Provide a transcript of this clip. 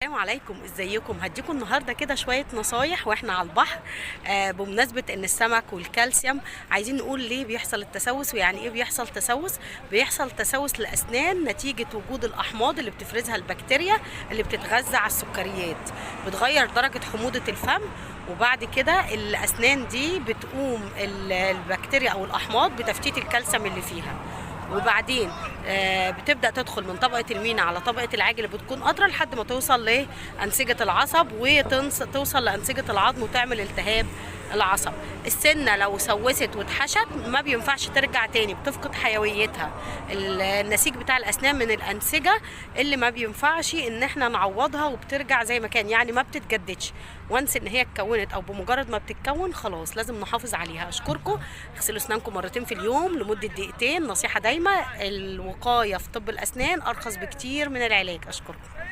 السلام عليكم، ازيكم؟ هديكم النهارده كده شويه نصايح واحنا على البحر. بمناسبه ان السمك والكالسيوم، عايزين نقول ليه بيحصل التسوس ويعني ايه بيحصل تسوس. بيحصل تسوس للاسنان نتيجه وجود الاحماض اللي بتفرزها البكتيريا اللي بتتغذى على السكريات، بتغير درجه حموضه الفم. وبعد كده الاسنان دي بتقوم البكتيريا او الاحماض بتفتيت الكالسيوم اللي فيها. وبعدين بتبدأ تدخل من طبقة المينا على طبقة العاج اللي بتكون قطرة لحد ما توصل لأنسجة العصب وتوصل لأنسجة العظم وتعمل التهاب العصب. السنة لو سوست واتحشت ما بينفعش ترجع تاني، بتفقد حيويتها. النسيج بتاع الأسنان من الأنسجة اللي ما بينفعش إن احنا نعوضها وبترجع زي ما كان، يعني ما بتتجددش. وانس ان هي اتكونت او بمجرد ما بتتكون خلاص لازم نحافظ عليها. اشكركم. اغسلوا اسنانكم مرتين في اليوم لمدة دقيقتين. نصيحة دايما، الوقاية في طب الأسنان أرخص بكتير من العلاج. أشكركم.